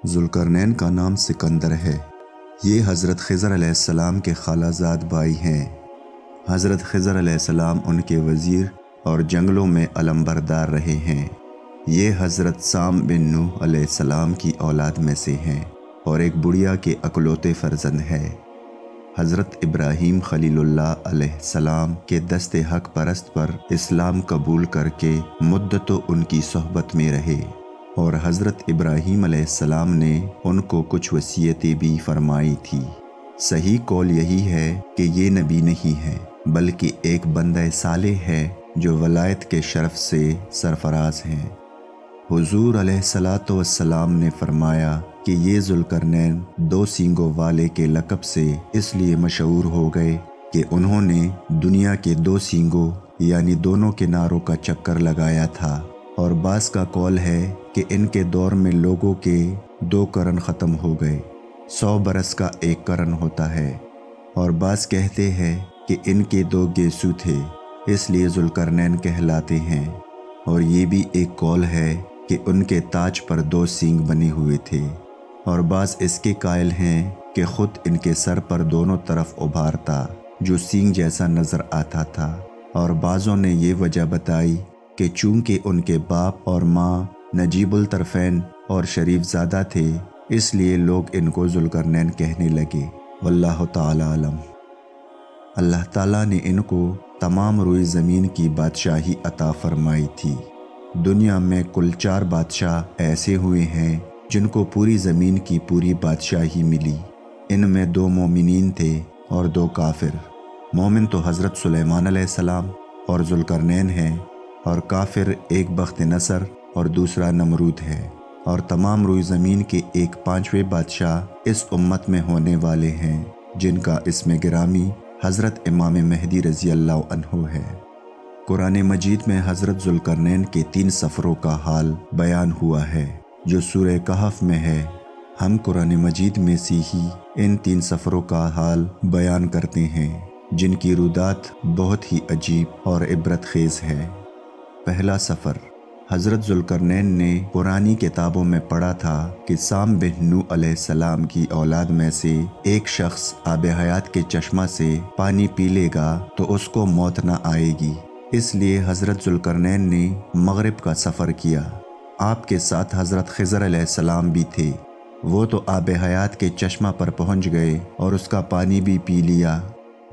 ذوالقرنین کا نام سکندر ہے۔ یہ حضرت خضر علیہ السلام کے خالہ زاد بھائی ہیں۔ حضرت خضر علیہ السلام ان کے وزیر اور جنگلوں میں علمبردار رہے ہیں۔ یہ حضرت سام بن نوح علیہ السلام کی اولاد میں سے ہیں اور ایک بڑھیا کے اکلوتے فرزند ہے۔ حضرت ابراہیم خلیل اللہ علیہ السلام کے دست حق پرست پر اسلام قبول کر کے مدتوں ان کی صحبت میں رہے، اور حضرت ابراہیم علیہ السلام نے ان کو کچھ وصیتیں بھی فرمائی تھی۔ صحیح قول یہی ہے کہ یہ نبی نہیں ہے بلکہ ایک بندہ صالح ہے جو ولایت کے شرف سے سرفراز ہیں۔ حضور علیہ السلام نے فرمایا کہ یہ ذوالقرنین 2 سینگوں والے کے لقب سے اس لیے مشہور ہو گئے کہ انہوں نے دنیا کے 2 سینگوں یعنی دونوں کناروں کا چکر لگایا تھا، اور بعض کا قول ہے کہ ان کے دور میں لوگوں کے 2 قرن ختم ہو گئے۔ 100 برس کا 1 قرن ہوتا ہے، اور بعض کہتے ہیں کہ ان کے 2 گیسو تھے، اس لیے ذوالقرنین کہلاتے ہیں، اور یہ بھی ایک قول ہے کہ ان کے تاج پر 2 سینگ بنے ہوئے تھے، اور بعض اس کے قائل ہیں کہ خود ان کے سر پر دونوں طرف ابھار تھا جو سینگ جیسا نظر آتا تھا، اور بعضوں نے یہ وجہ بتائی کہ چونکہ ان کے باپ اور ماں نجیب الطرفین اور شریف زادہ تھے، اس لیے لوگ ان کو ذوالقرنین کہنے لگے۔ واللہ تعالی علم۔ اللہ تعالیٰ نے ان کو تمام روئے زمین کی بادشاہی عطا فرمائی تھی۔ دنیا میں کل 4 بادشاہ ایسے ہوئے ہیں جن کو پوری زمین کی پوری بادشاہی ملی۔ ان میں 2 مومنین تھے اور 2 کافر۔ مومن تو حضرت سلیمان علیہ السلام اور ذوالقرنین ہیں، اور کافر ایک بخت نصر اور دوسرا نمرود ہے، اور تمام روئے زمین کے 1/5 بادشاہ اس امت میں ہونے والے ہیں جن کا اسم گرامی حضرت امام مہدی رضی اللہ عنہ ہے۔ قرآن مجید میں حضرت ذوالقرنین کے 3 سفروں کا حال بیان ہوا ہے جو سورہ کہف میں ہے۔ ہم قرآن مجید میں سے ہی ان 3 سفروں کا حال بیان کرتے ہیں جن کی رودات بہت ہی عجیب اور عبرت خیز ہے۔ پہلا سفر، حضرت ذوالقرنین نے پرانی کتابوں میں پڑھا تھا کہ سام بن نوح علیہ السلام کی اولاد میں سے ایک شخص آب حیات کے چشمہ سے پانی پی لے گا تو اس کو موت نہ آئے گی، اس لیے حضرت ذوالقرنین نے مغرب کا سفر کیا۔ آپ کے ساتھ حضرت خضر علیہ السلام بھی تھے۔ وہ تو آب حیات کے چشمہ پر پہنچ گئے اور اس کا پانی بھی پی لیا،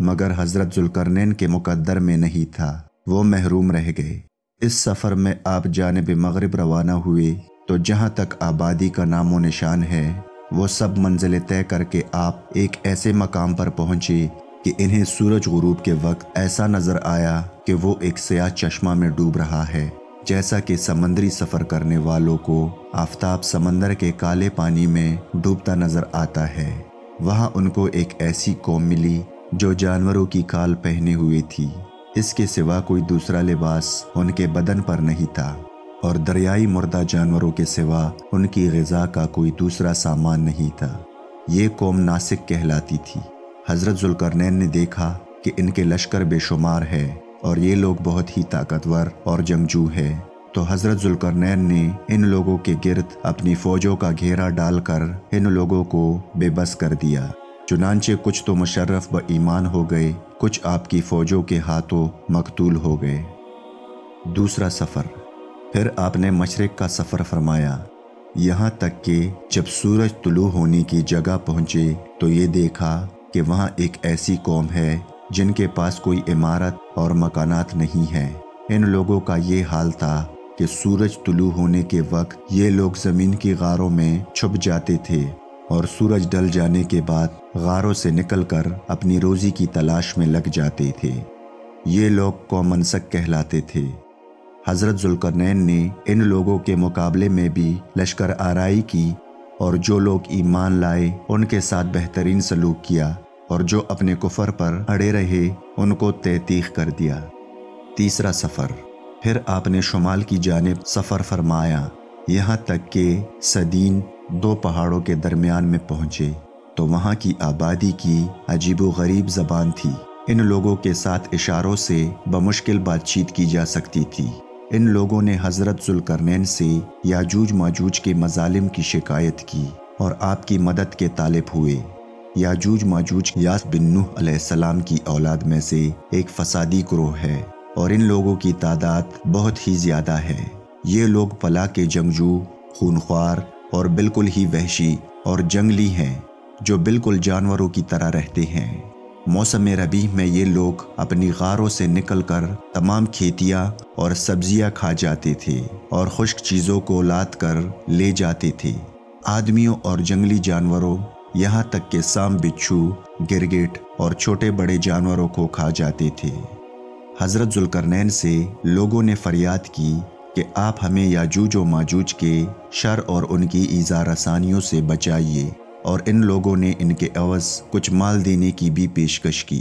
مگر حضرت ذوالقرنین کے مقدر میں نہیں تھا، وہ محروم رہ گئے۔ اس سفر میں آپ جانب مغرب روانہ ہوئے تو جہاں تک آبادی کا نام و نشان ہے وہ سب منزلیں طے کر کے آپ ایک ایسے مقام پر پہنچے کہ انہیں سورج غروب کے وقت ایسا نظر آیا کہ وہ ایک سیاہ چشمہ میں ڈوب رہا ہے، جیسا کہ سمندری سفر کرنے والوں کو آفتاب سمندر کے کالے پانی میں ڈوبتا نظر آتا ہے۔ وہاں ان کو ایک ایسی قوم ملی جو جانوروں کی کھال پہنے ہوئے تھی، اس کے سوا کوئی دوسرا لباس ان کے بدن پر نہیں تھا، اور دریائی مردہ جانوروں کے سوا ان کی غذا کا کوئی دوسرا سامان نہیں تھا۔ یہ قوم ناسک کہلاتی تھی۔ حضرت ذوالقرنین نے دیکھا کہ ان کے لشکر بے شمار ہے اور یہ لوگ بہت ہی طاقتور اور جنگجو ہے، تو حضرت ذوالقرنین نے ان لوگوں کے گرد اپنی فوجوں کا گھیرا ڈال کر ان لوگوں کو بے بس کر دیا۔ چنانچہ کچھ تو مشرف با ایمان ہو گئے، کچھ آپ کی فوجوں کے ہاتھوں مقتول ہو گئے۔ دوسرا سفر، پھر آپ نے مشرق کا سفر فرمایا، یہاں تک کہ جب سورج طلوع ہونے کی جگہ پہنچے تو یہ دیکھا کہ وہاں ایک ایسی قوم ہے جن کے پاس کوئی عمارت اور مکانات نہیں ہے۔ ان لوگوں کا یہ حال تھا کہ سورج طلوع ہونے کے وقت یہ لوگ زمین کی غاروں میں چھپ جاتے تھے، اور سورج ڈل جانے کے بعد غاروں سے نکل کر اپنی روزی کی تلاش میں لگ جاتے تھے۔ یہ لوگ قوم منسک کہلاتے تھے۔ حضرت ذوالقرنین نے ان لوگوں کے مقابلے میں بھی لشکر آرائی کی، اور جو لوگ ایمان لائے ان کے ساتھ بہترین سلوک کیا، اور جو اپنے کفر پر اڑے رہے ان کو تحقیق کر دیا۔ تیسرا سفر، پھر آپ نے شمال کی جانب سفر فرمایا، یہاں تک کہ سدین 2 پہاڑوں کے درمیان میں پہنچے تو وہاں کی آبادی کی عجیب و غریب زبان تھی۔ ان لوگوں کے ساتھ اشاروں سے بمشکل بات چیت کی جا سکتی تھی۔ ان لوگوں نے حضرت ذوالقرنین سے یاجوج ماجوج کے مظالم کی شکایت کی اور آپ کی مدد کے طالب ہوئے۔ یاجوج ماجوج یاس بن نوح علیہ السلام کی اولاد میں سے ایک فسادی گروہ ہے اور ان لوگوں کی تعداد بہت ہی زیادہ ہے۔ یہ لوگ پلا کے جنگجو، خونخوار اور بالکل ہی وحشی اور جنگلی ہیں جو بالکل جانوروں کی طرح رہتے ہیں۔ موسم ربیع میں یہ لوگ اپنی غاروں سے نکل کر تمام کھیتیاں اور سبزیاں کھا جاتے تھے اور خشک چیزوں کو لاد کر لے جاتے تھے۔ آدمیوں اور جنگلی جانوروں یہاں تک کہ سام، بچھو، گرگٹ اور چھوٹے بڑے جانوروں کو کھا جاتے تھے۔ حضرت ذوالقرنین سے لوگوں نے فریاد کی کہ آپ ہمیں یاجوج و ماجوج کے شر اور ان کی ایذا رسانیوں سے بچائیے، اور ان لوگوں نے ان کے عوض کچھ مال دینے کی بھی پیشکش کی۔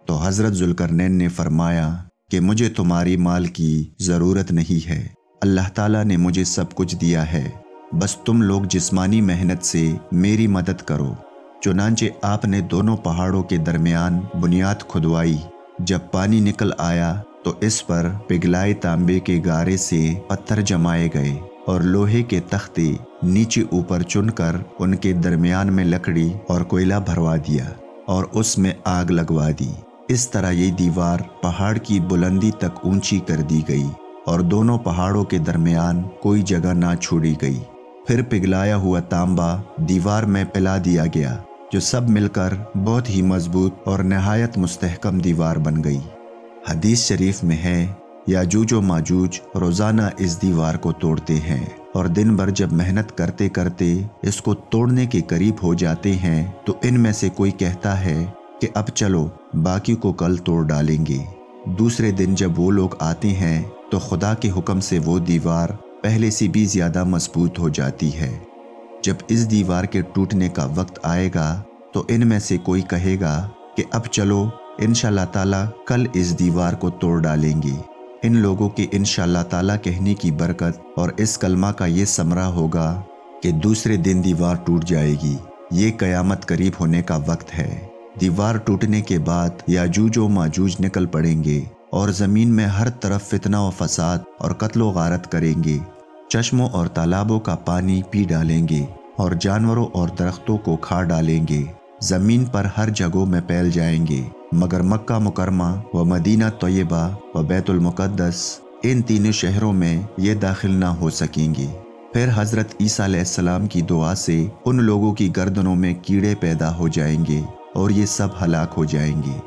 تو حضرت ذوالقرنین نے فرمایا کہ مجھے تمہاری مال کی ضرورت نہیں ہے، اللہ تعالیٰ نے مجھے سب کچھ دیا ہے، بس تم لوگ جسمانی محنت سے میری مدد کرو۔ چنانچہ آپ نے دونوں پہاڑوں کے درمیان بنیاد کھدوائی۔ جب پانی نکل آیا تو اس پر پگھلائے تانبے کے گارے سے پتھر جمائے گئے اور لوہے کے تختے نیچے اوپر چن کر ان کے درمیان میں لکڑی اور کوئلہ بھروا دیا اور اس میں آگ لگوا دی۔ اس طرح یہ دیوار پہاڑ کی بلندی تک اونچی کر دی گئی اور دونوں پہاڑوں کے درمیان کوئی جگہ نہ چھوڑی گئی۔ پھر پگھلایا ہوا تانبا دیوار میں پلا دیا گیا، جو سب مل کر بہت ہی مضبوط اور نہایت مستحکم دیوار بن گئی۔ حدیث شریف میں ہے، یاجوج و ماجوج روزانہ اس دیوار کو توڑتے ہیں اور دن بھر جب محنت کرتے کرتے اس کو توڑنے کے قریب ہو جاتے ہیں تو ان میں سے کوئی کہتا ہے کہ اب چلو باقی کو کل توڑ ڈالیں گے۔ دوسرے دن جب وہ لوگ آتے ہیں تو خدا کے حکم سے وہ دیوار پہلے سے بھی زیادہ مضبوط ہو جاتی ہے۔ جب اس دیوار کے ٹوٹنے کا وقت آئے گا تو ان میں سے کوئی کہے گا کہ اب چلو انشاءاللہ تعالیٰ کل اس دیوار کو توڑ ڈالیں گے۔ ان لوگوں کے انشاءاللہ تعالیٰ کہنے کی برکت اور اس کلمہ کا یہ ثمرہ ہوگا کہ دوسرے دن دیوار ٹوٹ جائے گی۔ یہ قیامت قریب ہونے کا وقت ہے۔ دیوار ٹوٹنے کے بعد یاجوج و ماجوج نکل پڑیں گے اور زمین میں ہر طرف فتنہ و فساد اور قتل و غارت کریں گے۔ چشموں اور تالابوں کا پانی پی ڈالیں گے اور جانوروں اور درختوں کو کھا ڈالیں گے۔ زمین پر ہر جگہوں میں پھیل جائیں گے، مگر مکہ مکرمہ و مدینہ طیبہ و بیت المقدس، ان تینوں شہروں میں یہ داخل نہ ہو سکیں گے۔ پھر حضرت عیسیٰ علیہ السلام کی دعا سے ان لوگوں کی گردنوں میں کیڑے پیدا ہو جائیں گے اور یہ سب ہلاک ہو جائیں گے۔